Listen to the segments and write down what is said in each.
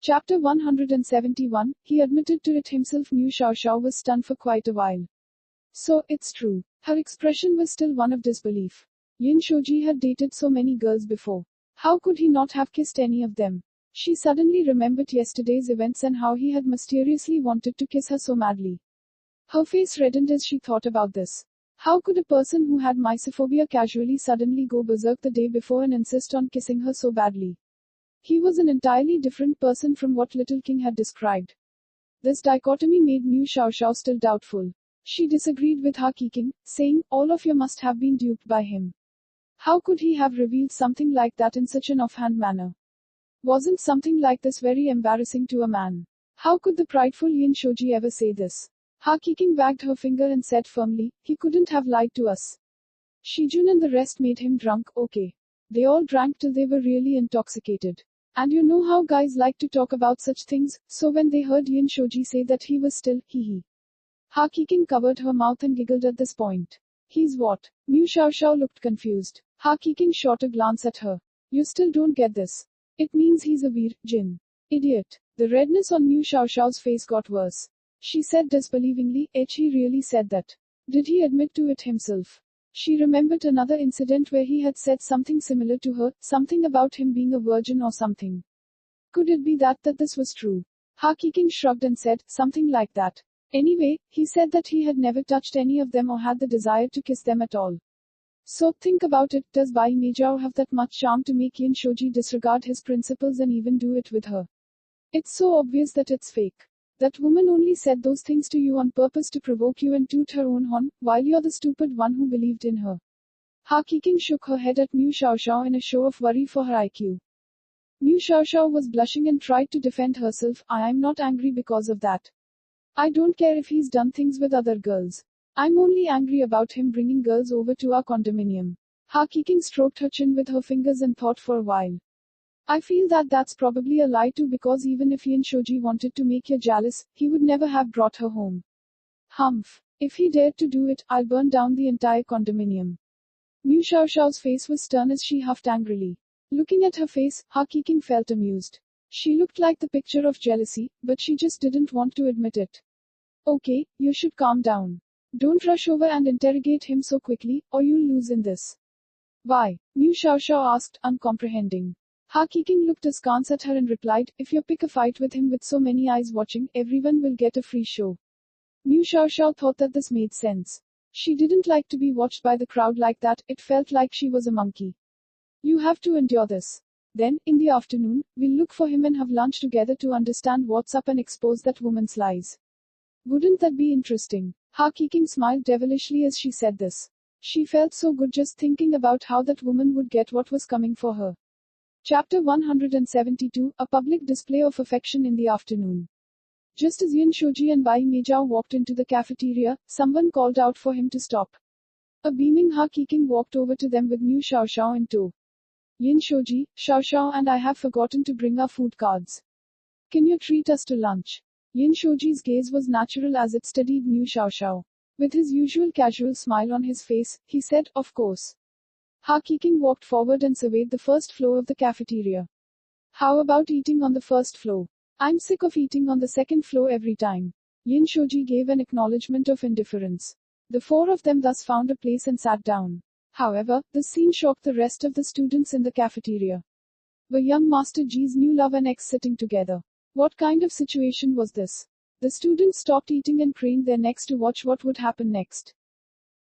Chapter 171, he admitted to it himself. Mu Xiaoxiao was stunned for quite a while. So, it's true. Her expression was still one of disbelief. Yin Shoji had dated so many girls before. How could he not have kissed any of them? She suddenly remembered yesterday's events and how he had mysteriously wanted to kiss her so madly. Her face reddened as she thought about this. How could a person who had mysophobia casually suddenly go berserk the day before and insist on kissing her so badly? He was an entirely different person from what Little King had described. This dichotomy made Mu Xiaoxiao still doubtful. She disagreed with Ha Keqing, saying, all of you must have been duped by him. How could he have revealed something like that in such an offhand manner? Wasn't something like this very embarrassing to a man? How could the prideful Yin Shoji ever say this? Ha Keqing wagged her finger and said firmly, he couldn't have lied to us. Shijun and the rest made him drunk, okay. They all drank till they were really intoxicated. And you know how guys like to talk about such things, so when they heard Yin Shoji say that he was still, hee. Ha Keqing covered her mouth and giggled at this point. He's what? Mu Xiaoxiao looked confused. Ha Keqing shot a glance at her. You still don't get this. It means he's a Veer, Jin. Idiot. The redness on Mu Xiaoxiao's face got worse. She said disbelievingly, he really said that. Did he admit to it himself? She remembered another incident where he had said something similar to her, something about him being a virgin or something. Could it be that this was true? Ha Keqing shrugged and said, something like that. Anyway, he said that he had never touched any of them or had the desire to kiss them at all. So, think about it, does Bai Meijiao have that much charm to make Yin Shoji disregard his principles and even do it with her? It's so obvious that it's fake. That woman only said those things to you on purpose to provoke you and toot her own horn, while you're the stupid one who believed in her. Ha Keqing shook her head at Mu Xiaoxiao in a show of worry for her IQ. Mu Xiaoxiao was blushing and tried to defend herself. I'm not angry because of that. I don't care if he's done things with other girls. I'm only angry about him bringing girls over to our condominium. Ha Keqing stroked her chin with her fingers and thought for a while. I feel that that's probably a lie too, because even if Yin Shoji wanted to make you jealous, he would never have brought her home. Humph. If he dared to do it, I'll burn down the entire condominium. Mu Xiaoxiao's face was stern as she huffed angrily. Looking at her face, Ha Keqing felt amused. She looked like the picture of jealousy, but she just didn't want to admit it. Okay, you should calm down. Don't rush over and interrogate him so quickly, or you'll lose in this. Why? Mu Xiaoxiao asked, uncomprehending. Ha Keqing looked askance at her and replied, if you pick a fight with him with so many eyes watching, everyone will get a free show. Mu Xiaoxiao thought that this made sense. She didn't like to be watched by the crowd like that, it felt like she was a monkey. You have to endure this. Then, in the afternoon, we'll look for him and have lunch together to understand what's up and expose that woman's lies. Wouldn't that be interesting? Ha Keqing smiled devilishly as she said this. She felt so good just thinking about how that woman would get what was coming for her. Chapter 172, a public display of affection in the afternoon. Just as Yin Shoji and Bai Meijiao walked into the cafeteria, someone called out for him to stop. A beaming Ha Keqing walked over to them with Mu Xiaoxiao in tow. Yin Shoji, Xiaoxiao and I have forgotten to bring our food cards. Can you treat us to lunch? Yin Shoji's gaze was natural as it studied Mu Xiaoxiao. With his usual casual smile on his face, he said, of course. Ha Keqing walked forward and surveyed the first floor of the cafeteria. How about eating on the first floor? I'm sick of eating on the second floor every time. Yin Shoji gave an acknowledgement of indifference. The four of them thus found a place and sat down. However, the scene shocked the rest of the students in the cafeteria. Were young Master Ji's new love and ex sitting together? What kind of situation was this? The students stopped eating and craned their necks to watch what would happen next.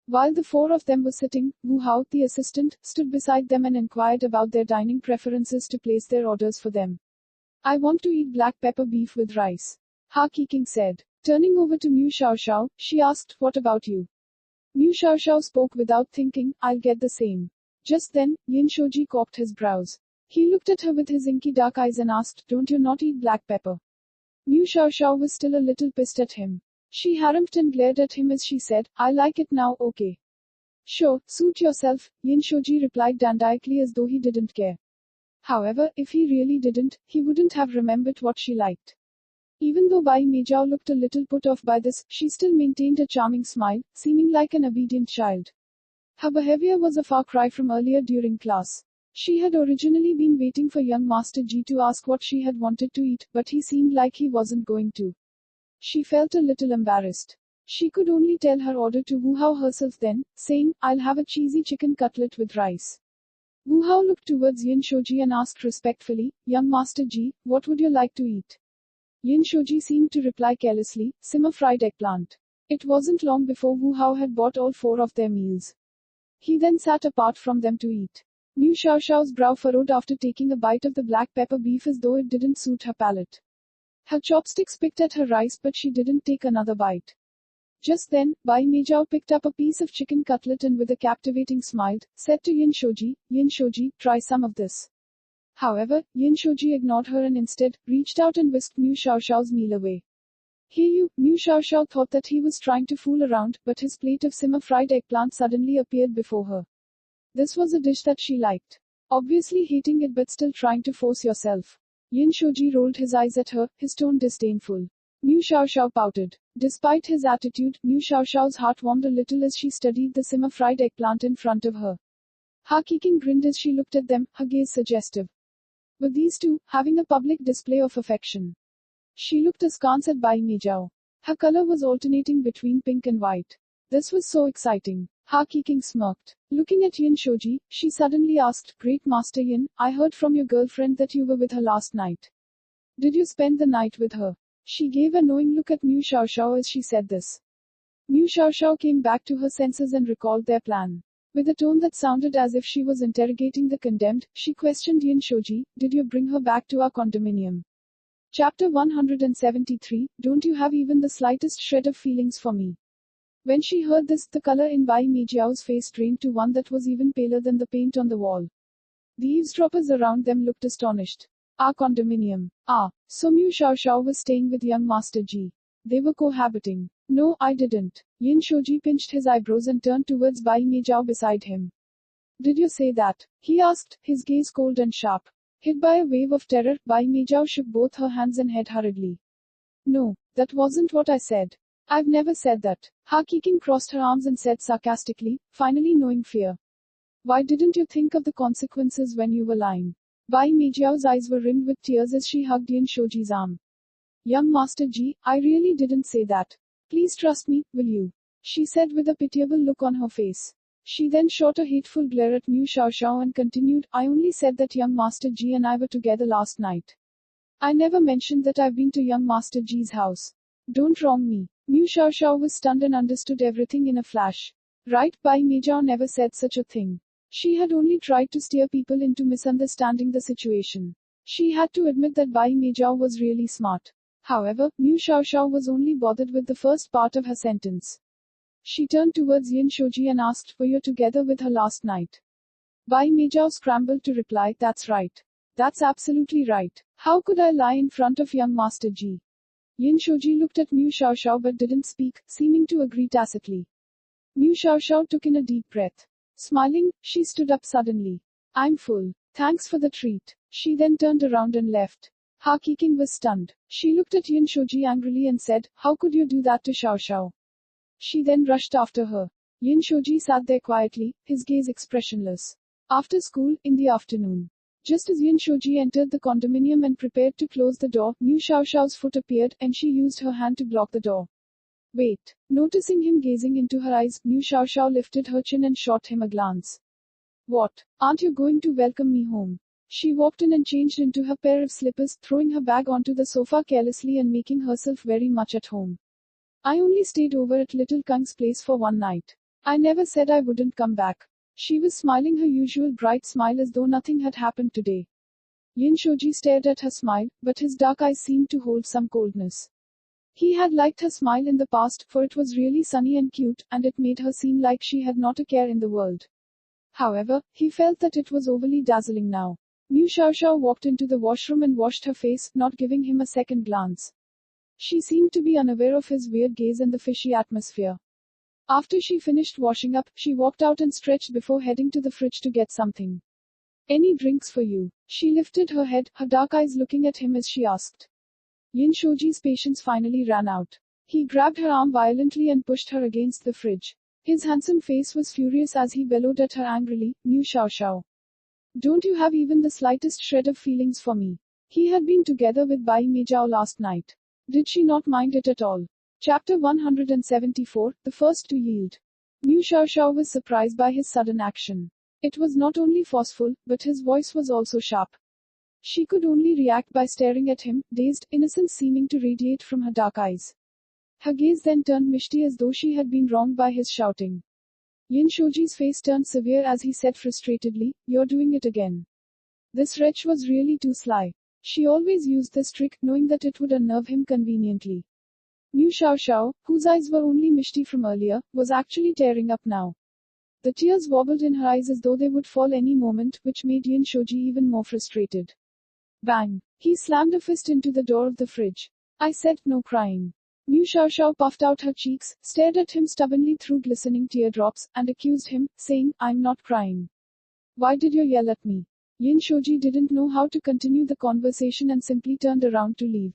While the four of them were sitting, Wu Hao, the assistant, stood beside them and inquired about their dining preferences to place their orders for them. I want to eat black pepper beef with rice. Ha Keqing said. Turning over to Mu Xiaoxiao, she asked, what about you? Mu Xiaoxiao spoke without thinking, I'll get the same. Just then, Yin Shoji cocked his brows. He looked at her with his inky dark eyes and asked, don't you not eat black pepper? Mu Xiaoxiao was still a little pissed at him. She harumphed and glared at him as she said, I like it now, okay. Sure, suit yourself, Yin Shoji replied dandiacally as though he didn't care. However, if he really didn't, he wouldn't have remembered what she liked. Even though Bai Meijiao looked a little put off by this, she still maintained a charming smile, seeming like an obedient child. Her behavior was a far cry from earlier during class. She had originally been waiting for young Master Ji to ask what she had wanted to eat, but he seemed like he wasn't going to. She felt a little embarrassed. She could only tell her order to Wu Hao herself then, saying, "I'll have a cheesy chicken cutlet with rice." Wu Hao looked towards Yin Shoji and asked respectfully, "Young Master Ji, what would you like to eat?" Yin Shoji seemed to reply carelessly, "Simmer fried eggplant." It wasn't long before Wu Hao had bought all four of their meals. He then sat apart from them to eat. Mu Xiaoxiao's brow furrowed after taking a bite of the black pepper beef as though it didn't suit her palate. Her chopsticks picked at her rice but she didn't take another bite. Just then, Bai Meijiao picked up a piece of chicken cutlet and with a captivating smile, said to Yin Shoji, try some of this. However, Yin Shoji ignored her and instead, reached out and whisked Mu Xiaoxiao's meal away. Hey you, Mu Xiaoxiao thought that he was trying to fool around, but his plate of simmer fried eggplant suddenly appeared before her. This was a dish that she liked. Obviously hating it but still trying to force yourself. Yin Shoji rolled his eyes at her, his tone disdainful. Mu Xiaoxiao pouted. Despite his attitude, Mu Xiaoxiao's heart warmed a little as she studied the simmer fried eggplant in front of her. Ha Keqing grinned as she looked at them, her gaze suggestive. Were these two having a public display of affection? She looked askance at Bai Meijiao. Her color was alternating between pink and white. This was so exciting. Ha Keqing smirked. Looking at Yin Shoji, she suddenly asked, "Great Master Yin, I heard from your girlfriend that you were with her last night. Did you spend the night with her?" She gave a knowing look at Mu Xiaoxiao as she said this. Mu Xiaoxiao came back to her senses and recalled their plan. With a tone that sounded as if she was interrogating the condemned, she questioned Yin Shoji, "Did you bring her back to our condominium?" Chapter 173, Don't you have even the slightest shred of feelings for me? When she heard this, the color in Bai Meijiao's face drained to one that was even paler than the paint on the wall. The eavesdroppers around them looked astonished. Our condominium. Ah, so Mu Xiaoxiao was staying with young Master Ji. They were cohabiting. No, I didn't. Yin Shoji pinched his eyebrows and turned towards Bai Meijiao beside him. Did you say that? He asked, his gaze cold and sharp. Hit by a wave of terror, Bai Meijiao shook both her hands and head hurriedly. No, that wasn't what I said. I've never said that. Ha Keqing crossed her arms and said sarcastically, finally knowing fear. Why didn't you think of the consequences when you were lying? Bai Meijiao's eyes were rimmed with tears as she hugged Yin Shoji's arm. Young Master Ji, I really didn't say that. Please trust me, will you? She said with a pitiable look on her face. She then shot a hateful glare at Mu Xiaoxiao and continued, I only said that young Master Ji and I were together last night. I never mentioned that I've been to young Master Ji's house. Don't wrong me. Mu Xiaoxiao was stunned and understood everything in a flash. Right, Bai Meijiao never said such a thing. She had only tried to steer people into misunderstanding the situation. She had to admit that Bai Meijiao was really smart. However, Mu Xiaoxiao was only bothered with the first part of her sentence. She turned towards Yin Shoji and asked, were you together with her last night? Bai Meijiao scrambled to reply, that's right. That's absolutely right. How could I lie in front of young Master Ji? Yin Shoji looked at Mu Xiaoxiao but didn't speak, seeming to agree tacitly. Mu Xiaoxiao took in a deep breath. Smiling, she stood up suddenly. I'm full. Thanks for the treat. She then turned around and left. Ha Keqing was stunned. She looked at Yin Shoji angrily and said, how could you do that to Xiaoxiao? She then rushed after her. Yin Shoji sat there quietly, his gaze expressionless. After school, in the afternoon. Just as Yin Shoji entered the condominium and prepared to close the door, Mu Xiaoxiao's foot appeared and she used her hand to block the door. Wait. Noticing him gazing into her eyes, Mu Xiaoxiao lifted her chin and shot him a glance. What? Aren't you going to welcome me home? She walked in and changed into her pair of slippers, throwing her bag onto the sofa carelessly and making herself very much at home. I only stayed over at Little Kang's place for one night. I never said I wouldn't come back. She was smiling her usual bright smile as though nothing had happened today. Yin Shoji stared at her smile, but his dark eyes seemed to hold some coldness. He had liked her smile in the past, for it was really sunny and cute, and it made her seem like she had not a care in the world. However, he felt that it was overly dazzling now. Mu Xiaoxiao walked into the washroom and washed her face, not giving him a second glance. She seemed to be unaware of his weird gaze and the fishy atmosphere. After she finished washing up, she walked out and stretched before heading to the fridge to get something. Any drinks for you? She lifted her head, her dark eyes looking at him as she asked. Yin Shoji's patience finally ran out. He grabbed her arm violently and pushed her against the fridge. His handsome face was furious as he bellowed at her angrily, Mu Xiaoxiao. Don't you have even the slightest shred of feelings for me? He had been together with Bai Meijao last night. Did she not mind it at all? Chapter 174, the first to yield. Liu Xiaoxiao was surprised by his sudden action. It was not only forceful, but his voice was also sharp. She could only react by staring at him, dazed, innocence seeming to radiate from her dark eyes. Her gaze then turned misty as though she had been wronged by his shouting. Yin Shoji's face turned severe as he said frustratedly, "You're doing it again." This wretch was really too sly. She always used this trick, knowing that it would unnerve him conveniently. Liu Xiaoxiao, whose eyes were only misty from earlier, was actually tearing up now. The tears wobbled in her eyes as though they would fall any moment, which made Yin Shoji even more frustrated. Bang! He slammed a fist into the door of the fridge. "I said no crying." Liu Xiaoxiao puffed out her cheeks, stared at him stubbornly through glistening teardrops, and accused him, saying, "I'm not crying. Why did you yell at me?" Yin Shoji didn't know how to continue the conversation and simply turned around to leave.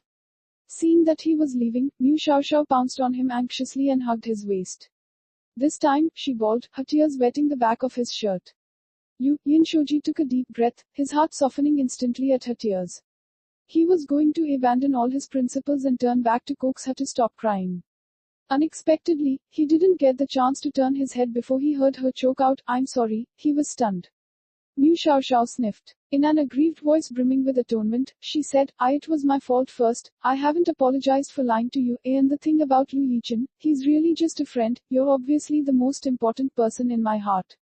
Seeing that he was leaving, Liu Xiaoxiao pounced on him anxiously and hugged his waist. "This time," she bawled, her tears wetting the back of his shirt. Yin Shoji took a deep breath, his heart softening instantly at her tears. He was going to abandon all his principles and turn back to coax her to stop crying. Unexpectedly, he didn't get the chance to turn his head before he heard her choke out, "I'm sorry." He was stunned. Liu Xiaoxiao sniffed. In an aggrieved voice brimming with atonement, she said, It was my fault first. I haven't apologized for lying to you. And the thing about Liu Yichen, he's really just a friend. You're obviously the most important person in my heart.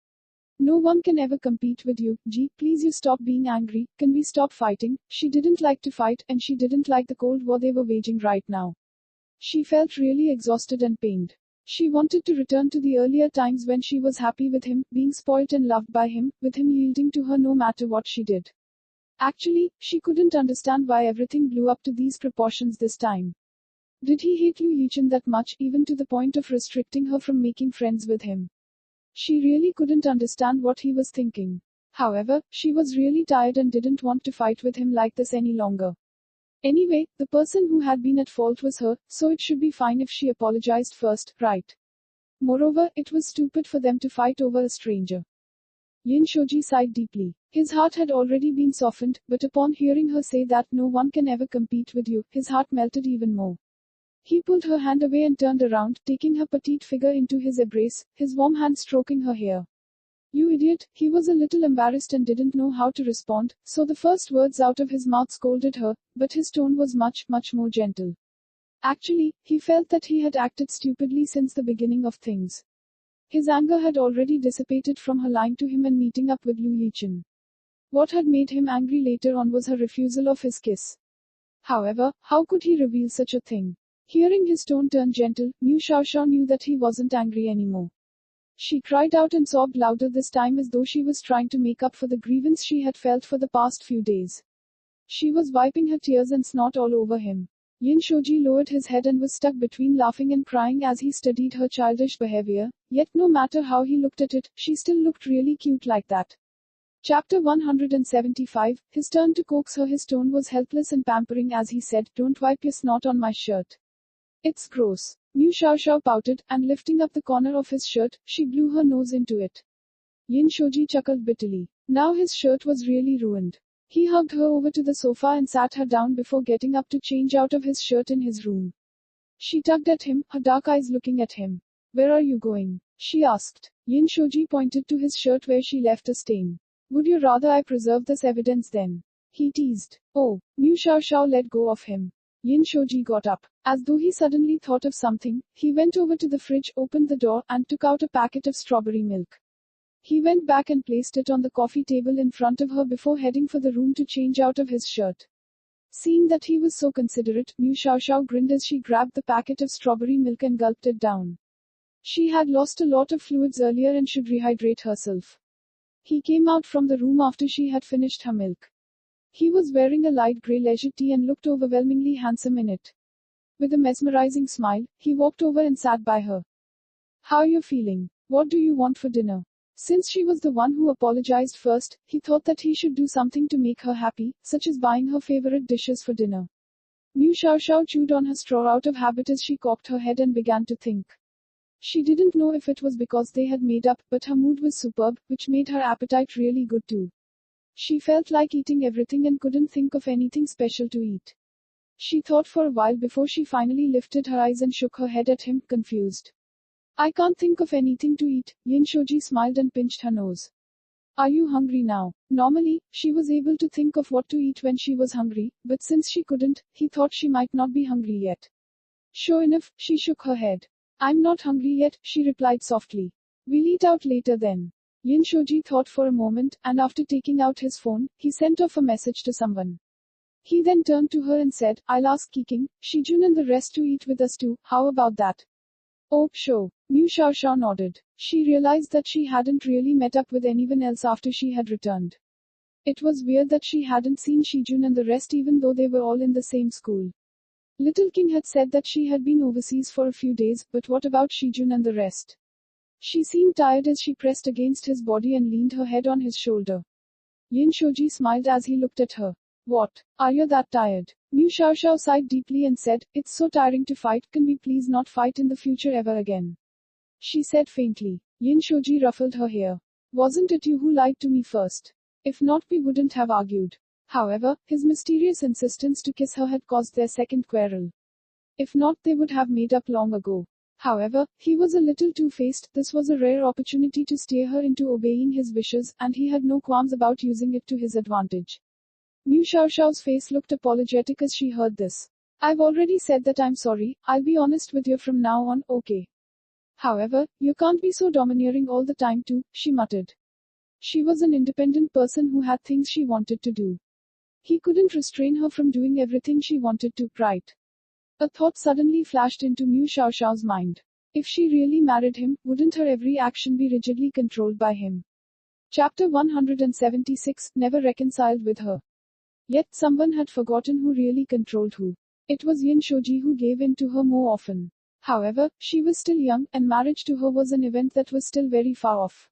No one can ever compete with you. Gee, please you stop being angry. Can we stop fighting?" She didn't like to fight, and she didn't like the cold war they were waging right now. She felt really exhausted and pained. She wanted to return to the earlier times when she was happy with him, being spoilt and loved by him, with him yielding to her no matter what she did. Actually, she couldn't understand why everything blew up to these proportions this time. Did he hate Liu Yichen that much, even to the point of restricting her from making friends with him? She really couldn't understand what he was thinking. However, she was really tired and didn't want to fight with him like this any longer. Anyway, the person who had been at fault was her, so it should be fine if she apologized first, right? Moreover, it was stupid for them to fight over a stranger. Yin Shoji sighed deeply. His heart had already been softened, but upon hearing her say that no one can ever compete with you, his heart melted even more. He pulled her hand away and turned around, taking her petite figure into his embrace, his warm hand stroking her hair. "You idiot," he was a little embarrassed and didn't know how to respond, so the first words out of his mouth scolded her, but his tone was much, much more gentle. Actually, he felt that he had acted stupidly since the beginning of things. His anger had already dissipated from her lying to him and meeting up with Liu Yichen. What had made him angry later on was her refusal of his kiss. However, how could he reveal such a thing? Hearing his tone turn gentle, Liu Xiaoxiao knew that he wasn't angry anymore. She cried out and sobbed louder this time as though she was trying to make up for the grievance she had felt for the past few days. She was wiping her tears and snot all over him. Yin Shoji lowered his head and was stuck between laughing and crying as he studied her childish behavior, yet no matter how he looked at it, she still looked really cute like that. Chapter 175, his turn to coax her. His tone was helpless and pampering as he said, "Don't wipe your snot on my shirt. It's gross." Liu Xiaoxiao pouted, and lifting up the corner of his shirt, she blew her nose into it. Yin Shoji chuckled bitterly. Now his shirt was really ruined. He hugged her over to the sofa and sat her down before getting up to change out of his shirt in his room. She tugged at him, her dark eyes looking at him. "Where are you going?" she asked. Yin Shoji pointed to his shirt where she left a stain. "Would you rather I preserve this evidence then?" he teased. "Oh." Liu Xiaoxiao let go of him. Yin Shoji got up. As though he suddenly thought of something, he went over to the fridge, opened the door, and took out a packet of strawberry milk. He went back and placed it on the coffee table in front of her before heading for the room to change out of his shirt. Seeing that he was so considerate, Liu Xiaoxiao grinned as she grabbed the packet of strawberry milk and gulped it down. She had lost a lot of fluids earlier and should rehydrate herself. He came out from the room after she had finished her milk. He was wearing a light grey leisure tee and looked overwhelmingly handsome in it. With a mesmerizing smile, he walked over and sat by her. "How you feeling? What do you want for dinner?" Since she was the one who apologized first, he thought that he should do something to make her happy, such as buying her favorite dishes for dinner. Liu Xiaoxiao chewed on her straw out of habit as she cocked her head and began to think. She didn't know if it was because they had made up, but her mood was superb, which made her appetite really good too. She felt like eating everything and couldn't think of anything special to eat. She thought for a while before she finally lifted her eyes and shook her head at him, confused. I can't think of anything to eat. Yin Shoji smiled and pinched her nose. Are you hungry now? Normally, she was able to think of what to eat when she was hungry, but since she couldn't, he thought she might not be hungry yet. Sure enough, she shook her head. I'm not hungry yet, she replied softly. We'll eat out later then. Yin Shoji thought for a moment, and after taking out his phone, he sent off a message to someone. He then turned to her and said, I'll ask Kiking, Shijun and the rest to eat with us too, how about that? Oh, sure. Mu Xiaoxiao nodded. She realized that she hadn't really met up with anyone else after she had returned. It was weird that she hadn't seen Shijun and the rest even though they were all in the same school. Little King had said that she had been overseas for a few days, but what about Shijun and the rest? She seemed tired as she pressed against his body and leaned her head on his shoulder. Yin Shoji smiled as he looked at her. What? Are you that tired? Mu Xiaoxiao sighed deeply and said, It's so tiring to fight, can we please not fight in the future ever again? She said faintly. Yin Shoji ruffled her hair. Wasn't it you who lied to me first? If not, we wouldn't have argued. However, his mysterious insistence to kiss her had caused their second quarrel. If not, they would have made up long ago. However, he was a little two-faced, this was a rare opportunity to steer her into obeying his wishes, and he had no qualms about using it to his advantage. Mu Xiaoxiao's face looked apologetic as she heard this. I've already said that I'm sorry, I'll be honest with you from now on, okay? However, you can't be so domineering all the time too, she muttered. She was an independent person who had things she wanted to do. He couldn't restrain her from doing everything she wanted to, right? A thought suddenly flashed into Mu Xiaoxiao's mind. If she really married him, wouldn't her every action be rigidly controlled by him? Chapter 176, Never reconciled with her. Yet someone had forgotten who really controlled who. It was Yin Shoji who gave in to her more often. However, she was still young, and marriage to her was an event that was still very far off.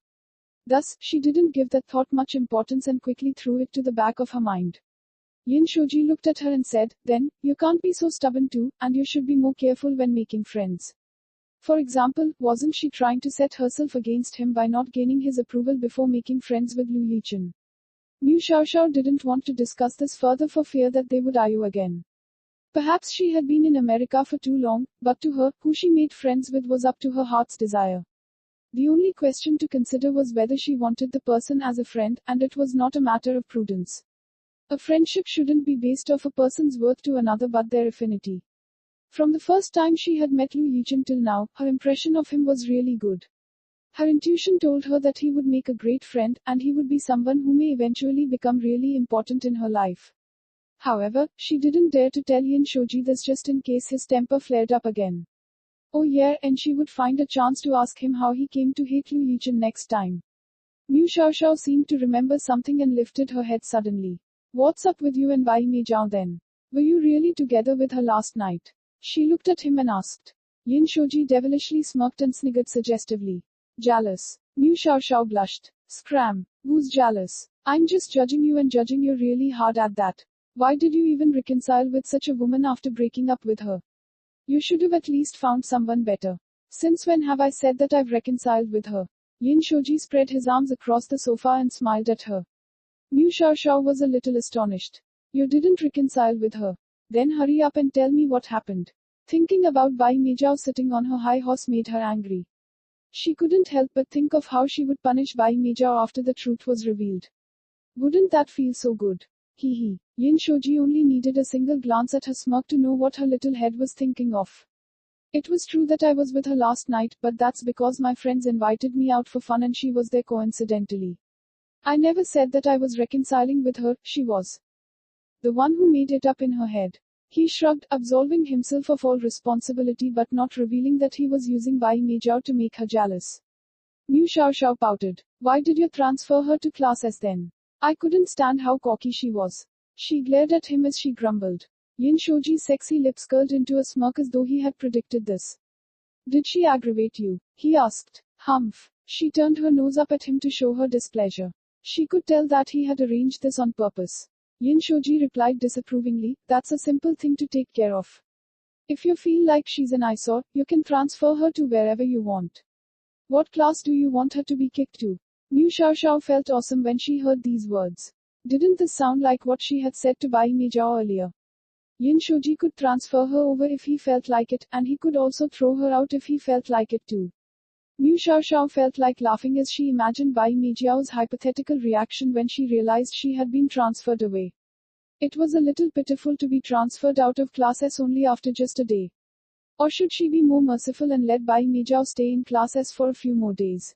Thus, she didn't give that thought much importance and quickly threw it to the back of her mind. Yin Shoji looked at her and said, Then, you can't be so stubborn too, and you should be more careful when making friends. For example, wasn't she trying to set herself against him by not gaining his approval before making friends with Lu Yichen? Mu Xiaoxiao didn't want to discuss this further for fear that they would argue again. Perhaps she had been in America for too long, but to her, who she made friends with was up to her heart's desire. The only question to consider was whether she wanted the person as a friend, and it was not a matter of prudence. A friendship shouldn't be based off a person's worth to another but their affinity. From the first time she had met Lu Yichen till now, her impression of him was really good. Her intuition told her that he would make a great friend, and he would be someone who may eventually become really important in her life. However, she didn't dare to tell Yin Shoji this just in case his temper flared up again. Oh yeah, and she would find a chance to ask him how he came to hate Lu Yichen next time. Mu Xiaoxiao seemed to remember something and lifted her head suddenly. What's up with you and Bai Meijiao then? Were you really together with her last night? She looked at him and asked. Yin Shoji devilishly smirked and sniggered suggestively. Jealous. Mu Xiaoxiao blushed. Scram. Who's jealous? I'm just judging you and judging you really hard at that. Why did you even reconcile with such a woman after breaking up with her? You should have at least found someone better. Since when have I said that I've reconciled with her? Yin Shoji spread his arms across the sofa and smiled at her. Mu Xiaoxiao was a little astonished. You didn't reconcile with her. Then hurry up and tell me what happened. Thinking about Bai Meijiao sitting on her high horse made her angry. She couldn't help but think of how she would punish Bai Meijiao after the truth was revealed. Wouldn't that feel so good? Hee hee. Yin Shoji only needed a single glance at her smirk to know what her little head was thinking of. It was true that I was with her last night, but that's because my friends invited me out for fun and she was there coincidentally. I never said that I was reconciling with her, she was the one who made it up in her head. He shrugged, absolving himself of all responsibility but not revealing that he was using Bai Meijiao to make her jealous. Mu Xiaoxiao pouted. Why did you transfer her to class S then? I couldn't stand how cocky she was. She glared at him as she grumbled. Yin Shoji's sexy lips curled into a smirk as though he had predicted this. Did she aggravate you? He asked. Humph. She turned her nose up at him to show her displeasure. She could tell that he had arranged this on purpose. Yin Shoji replied disapprovingly, that's a simple thing to take care of. If you feel like she's an eyesore, you can transfer her to wherever you want. What class do you want her to be kicked to? Mu Xiaoxiao felt awesome when she heard these words. Didn't this sound like what she had said to Bai Meijao earlier? Yin Shoji could transfer her over if he felt like it, and he could also throw her out if he felt like it too. Mu Xiaoxiao felt like laughing as she imagined Bai Meijiao's hypothetical reaction when she realized she had been transferred away. It was a little pitiful to be transferred out of Class S only after just a day. Or should she be more merciful and let Bai Meijiao stay in Class S for a few more days?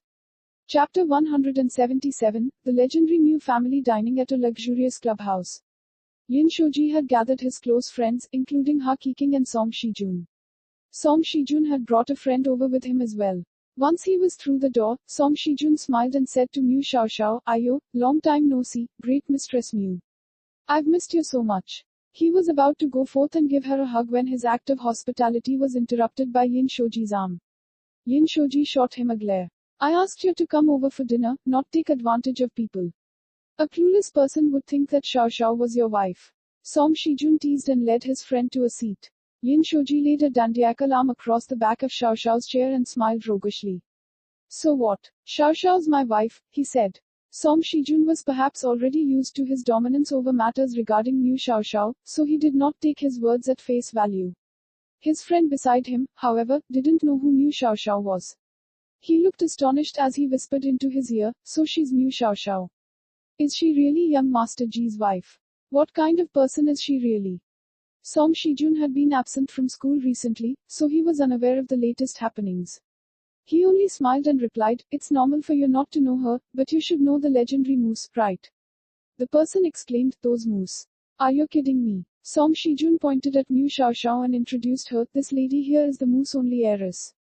Chapter 177, The Legendary Mu Family Dining at a Luxurious Clubhouse. Yin Shoji had gathered his close friends, including Ha Qiqing and Song Shijun. Song Shijun had brought a friend over with him as well. Once he was through the door, Song Shijun smiled and said to Mu Xiaoxiao, "Ayo, long time no see, great Mistress Mu. I've missed you so much." He was about to go forth and give her a hug when his act of hospitality was interrupted by Yin Shoji's arm. Yin Shoji shot him a glare. "I asked you to come over for dinner, not take advantage of people. A clueless person would think that Xiao Xiao was your wife." Song Shijun teased and led his friend to a seat. Yin Shoji laid a dandiacal arm across the back of Xiao Xiao's chair and smiled roguishly. "So what? Xiao Xiao's my wife," he said. Song Shijun was perhaps already used to his dominance over matters regarding Mu Xiao Xiao, so he did not take his words at face value. His friend beside him, however, didn't know who Mu Xiao Xiao was. He looked astonished as he whispered into his ear, "So she's Mu Xiao Xiao. Is she really young Master Ji's wife? What kind of person is she really?" Song Shijun had been absent from school recently, so he was unaware of the latest happenings. He only smiled and replied, "It's normal for you not to know her, but you should know the legendary moose, right?" The person exclaimed, "Those moose. Are you kidding me?" Song Shijun pointed at Mu Xiaoxiao and introduced her, "This lady here is the moose-only heiress."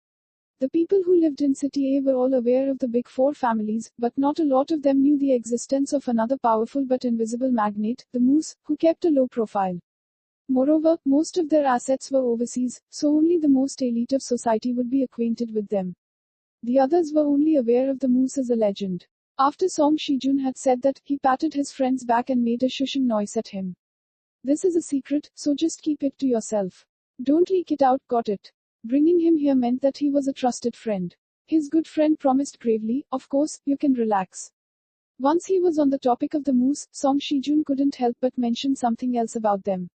The people who lived in City A were all aware of the big four families, but not a lot of them knew the existence of another powerful but invisible magnate, the moose, who kept a low profile. Moreover, most of their assets were overseas, so only the most elite of society would be acquainted with them. The others were only aware of the moose as a legend. After Song Shijun had said that, he patted his friend's back and made a shushing noise at him. "This is a secret, so just keep it to yourself. Don't leak it out, got it?" Bringing him here meant that he was a trusted friend. His good friend promised gravely, "Of course, you can relax." Once he was on the topic of the moose, Song Shijun couldn't help but mention something else about them.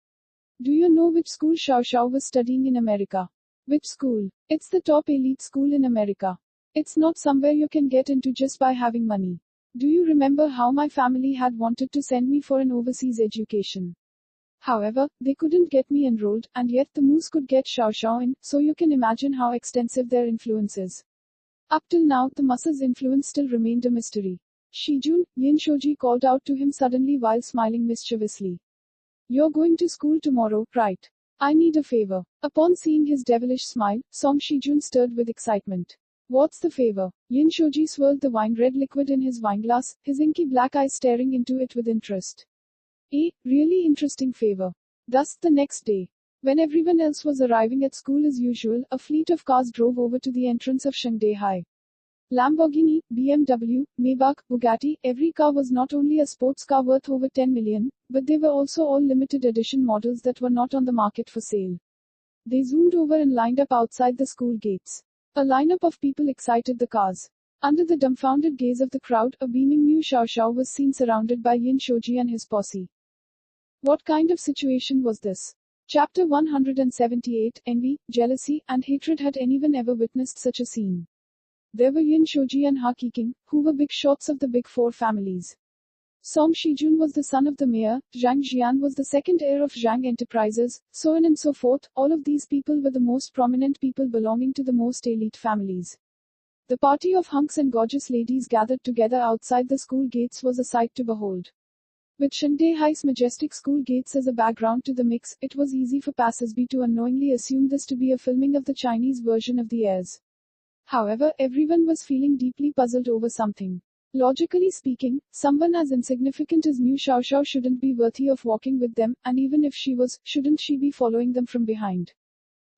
"Do you know which school Xiao Xiao was studying in America?" "Which school?" "It's the top elite school in America. It's not somewhere you can get into just by having money. Do you remember how my family had wanted to send me for an overseas education? However, they couldn't get me enrolled, and yet the moose could get Xiao Xiao in, so you can imagine how extensive their influence is." Up till now, the Musa's influence still remained a mystery. "Shijun," Yin Shoji called out to him suddenly while smiling mischievously. "You're going to school tomorrow, right? I need a favor." Upon seeing his devilish smile, Song Shijun stirred with excitement. "What's the favor?" Yin Shoji swirled the wine-red liquid in his wineglass, his inky black eyes staring into it with interest. "A really interesting favor." Thus, the next day, when everyone else was arriving at school as usual, a fleet of cars drove over to the entrance of Shangde High. Lamborghini, BMW, Maybach, Bugatti, every car was not only a sports car worth over 10 million, but they were also all limited edition models that were not on the market for sale. They zoomed over and lined up outside the school gates. A lineup of people excited the cars. Under the dumbfounded gaze of the crowd, a beaming Mu Xiaoxiao was seen surrounded by Yin Shoji and his posse. What kind of situation was this? Chapter 178, Envy, Jealousy, and Hatred. Had anyone ever witnessed such a scene? There were Yin Shoji and Ha Qiqing, who were big shots of the big four families. Song Shijun was the son of the mayor, Zhang Jian was the second heir of Zhang Enterprises, so on and so forth. All of these people were the most prominent people belonging to the most elite families. The party of hunks and gorgeous ladies gathered together outside the school gates was a sight to behold. With Shangde High's majestic school gates as a background to the mix, it was easy for passersby to unknowingly assume this to be a filming of the Chinese version of The Heirs. However, everyone was feeling deeply puzzled over something. Logically speaking, someone as insignificant as Mu Xiaoxiao shouldn't be worthy of walking with them, and even if she was, shouldn't she be following them from behind?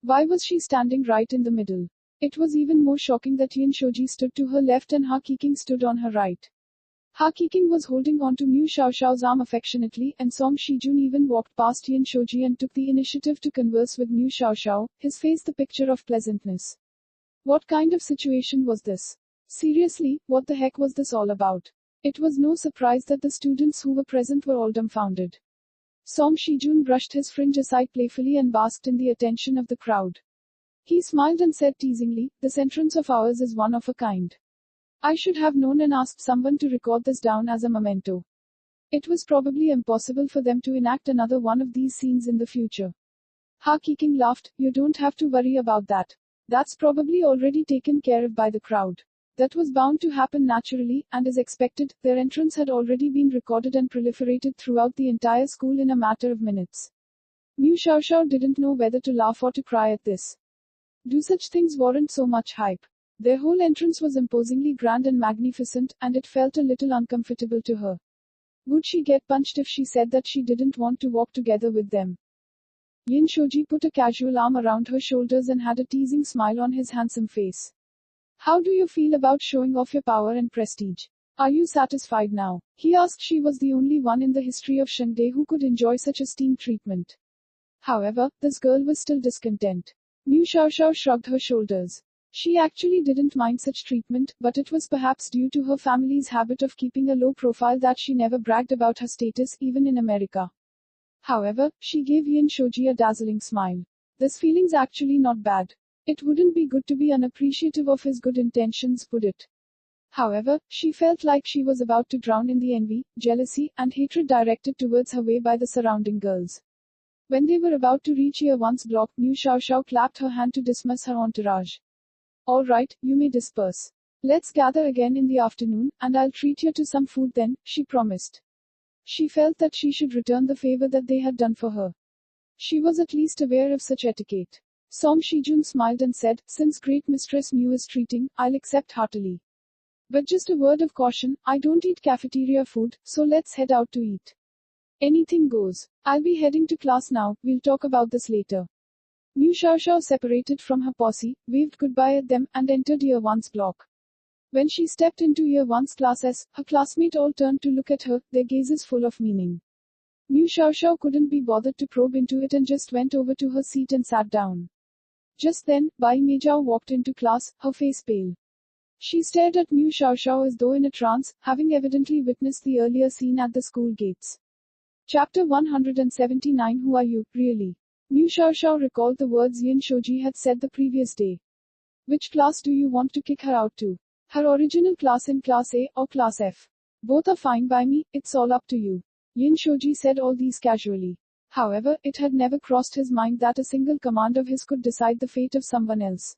Why was she standing right in the middle? It was even more shocking that Yin Shoji stood to her left and Ha Qiqing stood on her right. Ha Qiqing was holding on to Mu Xiaoxiao's arm affectionately, and Song Shijun even walked past Yin Shoji and took the initiative to converse with Mu Xiaoxiao, his face the picture of pleasantness. What kind of situation was this? Seriously, what the heck was this all about? It was no surprise that the students who were present were all dumbfounded. Song Shijun brushed his fringe aside playfully and basked in the attention of the crowd. He smiled and said teasingly, "This entrance of ours is one of a kind. I should have known and asked someone to record this down as a memento." It was probably impossible for them to enact another one of these scenes in the future. Ha Keking laughed, "You don't have to worry about that. That's probably already taken care of by the crowd. That was bound to happen naturally, and as expected, their entrance had already been recorded and proliferated throughout the entire school in a matter of minutes." Mu Xiaoxiao didn't know whether to laugh or to cry at this. Do such things warrant so much hype? Their whole entrance was imposingly grand and magnificent, and it felt a little uncomfortable to her. Would she get punched if she said that she didn't want to walk together with them? Yin Shoji put a casual arm around her shoulders and had a teasing smile on his handsome face. "How do you feel about showing off your power and prestige? Are you satisfied now?" he asked. She was the only one in the history of Shangde who could enjoy such esteemed treatment. However, this girl was still discontent. Mu Xiaoxiao shrugged her shoulders. She actually didn't mind such treatment, but it was perhaps due to her family's habit of keeping a low profile that she never bragged about her status even in America. However, she gave Yin Shoji a dazzling smile. "This feeling's actually not bad. It wouldn't be good to be unappreciative of his good intentions, would it?" However, she felt like she was about to drown in the envy, jealousy, and hatred directed towards her way by the surrounding girls. When they were about to reach Year 1's block, Mu Xiaoxiao clapped her hand to dismiss her entourage. "All right, you may disperse. Let's gather again in the afternoon, and I'll treat you to some food then," she promised. She felt that she should return the favor that they had done for her. She was at least aware of such etiquette. Song Shijun smiled and said, "Since Great Mistress Mu is treating, I'll accept heartily. But just a word of caution, I don't eat cafeteria food, so let's head out to eat." "Anything goes. I'll be heading to class now, we'll talk about this later." Mu Xiaoxiao separated from her posse, waved goodbye at them, and entered Year 1's block. When she stepped into Year 1's classes, her classmates all turned to look at her, their gazes full of meaning. Mu Xiaoxiao couldn't be bothered to probe into it and just went over to her seat and sat down. Just then, Bai Meijiao walked into class, her face pale. She stared at Mu Xiaoxiao as though in a trance, having evidently witnessed the earlier scene at the school gates. Chapter 179. Who are you, really? Mu Xiaoxiao recalled the words Yin Shoji had said the previous day. "Which class do you want to kick her out to? Her original class in Class A or Class F? Both are fine by me, it's all up to you." Yin Shoji said all these casually. However, it had never crossed his mind that a single command of his could decide the fate of someone else.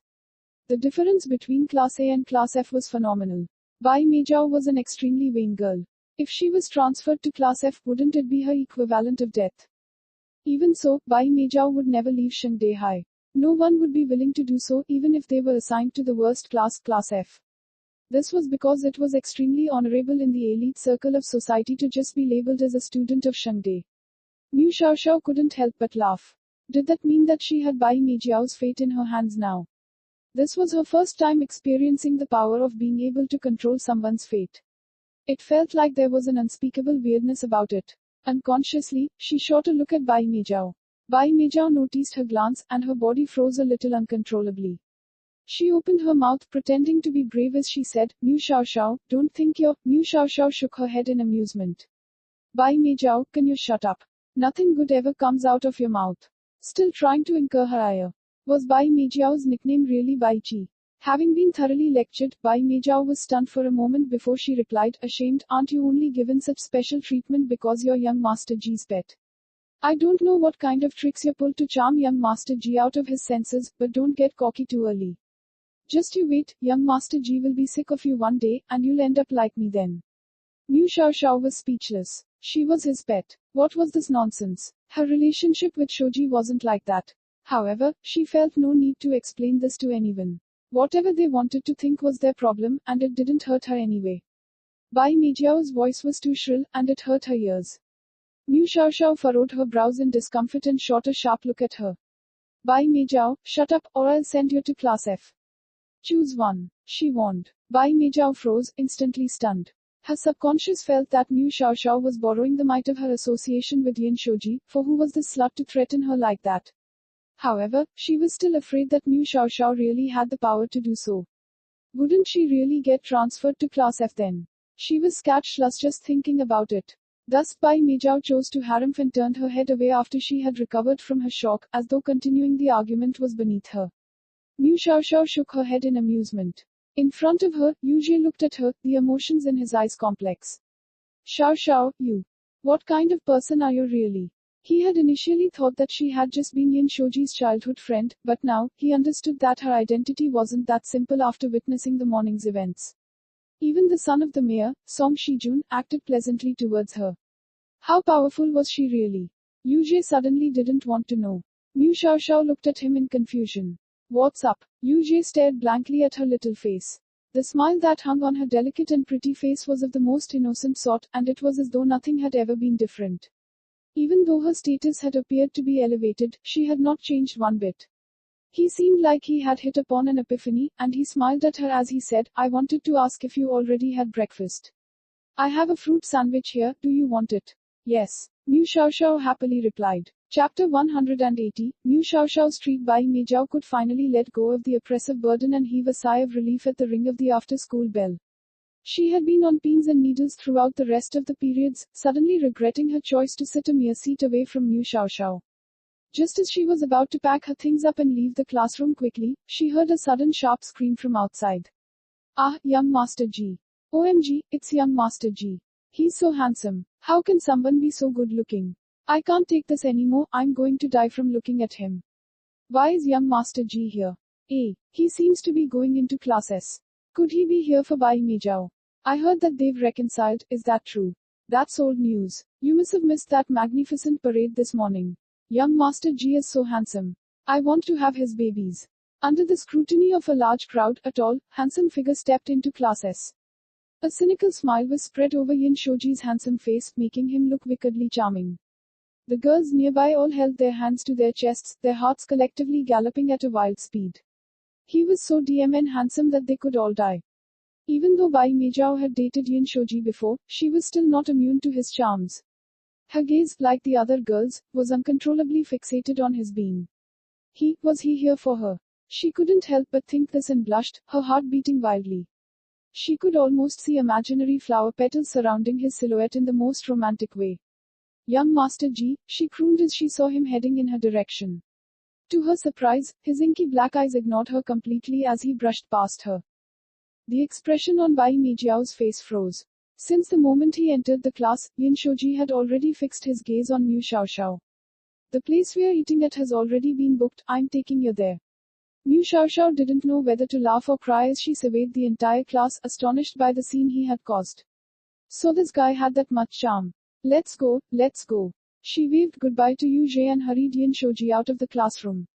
The difference between Class A and Class F was phenomenal. Bai Meijiao was an extremely vain girl. If she was transferred to Class F, wouldn't it be her equivalent of death? Even so, Bai Meijiao would never leave Shangde High. No one would be willing to do so, even if they were assigned to the worst class, Class F. This was because it was extremely honorable in the elite circle of society to just be labeled as a student of Shangde. Mu Xiaoxiao couldn't help but laugh. Did that mean that she had Bai Meijiao's fate in her hands now? This was her first time experiencing the power of being able to control someone's fate. It felt like there was an unspeakable weirdness about it. Unconsciously, she shot a look at Bai Meijiao. Bai Meijiao noticed her glance, and her body froze a little uncontrollably. She opened her mouth, pretending to be brave as she said, "Mu Xiaoxiao, don't think you're..." Mu Xiaoxiao shook her head in amusement. "Bai Meijiao, can you shut up? Nothing good ever comes out of your mouth." Still trying to incur her ire. Was Bai Meijiao's nickname really Bai Chi? Having been thoroughly lectured, Bai Meijiao was stunned for a moment before she replied, ashamed, "Aren't you only given such special treatment because you're young Master Ji's pet? I don't know what kind of tricks you pulled to charm young Master Ji out of his senses, but don't get cocky too early. Just you wait, young Master Ji will be sick of you one day, and you'll end up like me then." Mu Xiaoxiao was speechless. She was his pet. What was this nonsense? Her relationship with Shoji wasn't like that. However, she felt no need to explain this to anyone. Whatever they wanted to think was their problem, and it didn't hurt her anyway. Bai Meijiao's voice was too shrill, and it hurt her ears. Mu Xiaoxiao furrowed her brows in discomfort and shot a sharp look at her. "Bai Meijiao, shut up, or I'll send you to Class F. Choose one," she warned. Bai Meijiao froze, instantly stunned. Her subconscious felt that Mu Xiaoxiao was borrowing the might of her association with Yin Shoji, for who was this slut to threaten her like that? However, she was still afraid that Mu Xiaoxiao really had the power to do so. Wouldn't she really get transferred to Class F then? She was scared just thinking about it. Thus, Bai Meijao chose to harumph and turned her head away after she had recovered from her shock, as though continuing the argument was beneath her. Mu Xiaoxiao shook her head in amusement. In front of her, Yu Jie looked at her, the emotions in his eyes complex. Xiaoxiao, you. What kind of person are you really? He had initially thought that she had just been Yin Shoji's childhood friend, but now, he understood that her identity wasn't that simple after witnessing the morning's events. Even the son of the mayor, Song Shijun, acted pleasantly towards her. How powerful was she really? Yu Jie suddenly didn't want to know. Mu Xiaoxiao looked at him in confusion. What's up? Yu Jie stared blankly at her little face. The smile that hung on her delicate and pretty face was of the most innocent sort, and it was as though nothing had ever been different. Even though her status had appeared to be elevated, she had not changed one bit. He seemed like he had hit upon an epiphany, and he smiled at her as he said, I wanted to ask if you already had breakfast. I have a fruit sandwich here, do you want it? Yes. Mu Xiaoxiao happily replied. Chapter 180, Mu Xiaoxiao Street. Bai Meijao could finally let go of the oppressive burden and heave a sigh of relief at the ring of the after-school bell. She had been on pins and needles throughout the rest of the periods, suddenly regretting her choice to sit a mere seat away from Mu Xiaoxiao. Just as she was about to pack her things up and leave the classroom quickly, she heard a sudden sharp scream from outside. Ah, young Master G. OMG, it's young Master G. He's so handsome. How can someone be so good looking? I can't take this anymore, I'm going to die from looking at him. Why is young Master G here? He seems to be going into class S. Could he be here for Bai Meijao? I heard that they've reconciled, is that true? That's old news. You must have missed that magnificent parade this morning. Young Master G is so handsome. I want to have his babies. Under the scrutiny of a large crowd, a tall, handsome figure stepped into class S. A cynical smile was spread over Yin Shoji's handsome face, making him look wickedly charming. The girls nearby all held their hands to their chests, their hearts collectively galloping at a wild speed. He was so and handsome that they could all die. Even though Bai Meijao had dated Yin Shoji before, she was still not immune to his charms. Her gaze, like the other girls, was uncontrollably fixated on his being. Was he here for her? She couldn't help but think this and blushed, her heart beating wildly. She could almost see imaginary flower petals surrounding his silhouette in the most romantic way. Young Master G, she crooned as she saw him heading in her direction. To her surprise, his inky black eyes ignored her completely as he brushed past her. The expression on Bai Meijiao's face froze. Since the moment he entered the class, Yin Shoji had already fixed his gaze on Mu Xiaoxiao. The place we're eating at has already been booked, I'm taking you there. Mu Xiaoxiao didn't know whether to laugh or cry as she surveyed the entire class, astonished by the scene he had caused. So this guy had that much charm. Let's go, let's go. She waved goodbye to Yu Jie and hurried Yin Shoji out of the classroom.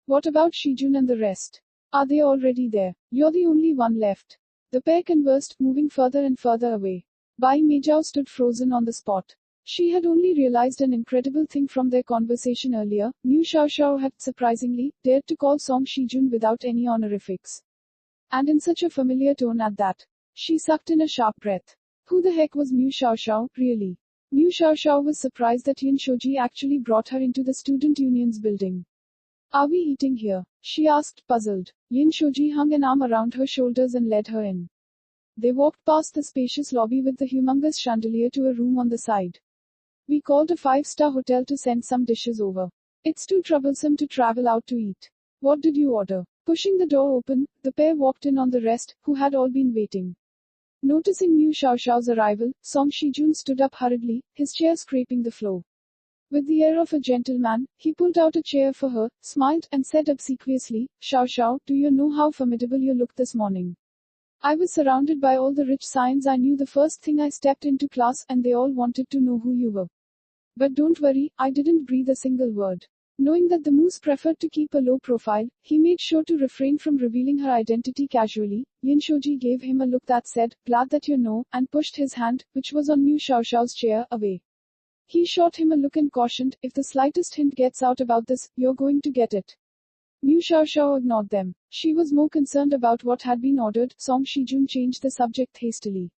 What about Shijun and the rest? Are they already there? You're the only one left. The pair conversed, moving further and further away. Bai Meijao stood frozen on the spot. She had only realized an incredible thing from their conversation earlier. Mu Xiaoxiao had, surprisingly, dared to call Song Shijun without any honorifics. And in such a familiar tone at that. She sucked in a sharp breath. Who the heck was Mu Xiaoxiao, really? Mu Xiaoxiao was surprised that Yin Shoji actually brought her into the student union's building. Are we eating here? She asked, puzzled. Yin Shoji hung an arm around her shoulders and led her in. They walked past the spacious lobby with the humongous chandelier to a room on the side. We called a 5-star hotel to send some dishes over. It's too troublesome to travel out to eat. What did you order? Pushing the door open, the pair walked in on the rest, who had all been waiting. Noticing Mu Xiaoxiao's arrival, Song Shijun stood up hurriedly, his chair scraping the floor. With the air of a gentleman, he pulled out a chair for her, smiled, and said obsequiously, Xiaoxiao, do you know how formidable you look this morning? I was surrounded by all the rich scions I knew the first thing I stepped into class, and they all wanted to know who you were. But don't worry, I didn't breathe a single word. Knowing that the moose preferred to keep a low profile, he made sure to refrain from revealing her identity casually. Yin Shoji gave him a look that said, glad that you know, and pushed his hand, which was on Mu Xiaoxiao's chair, away. He shot him a look and cautioned, if the slightest hint gets out about this, you're going to get it. Mu Xiaoxiao ignored them. She was more concerned about what had been ordered. Song Shijun changed the subject hastily.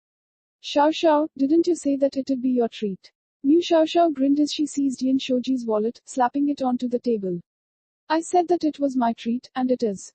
Xiaoxiao, didn't you say that it'd be your treat? Mu Xiaoxiao grinned as she seized Yin Shoji's wallet, slapping it onto the table. I said that it was my treat, and it is.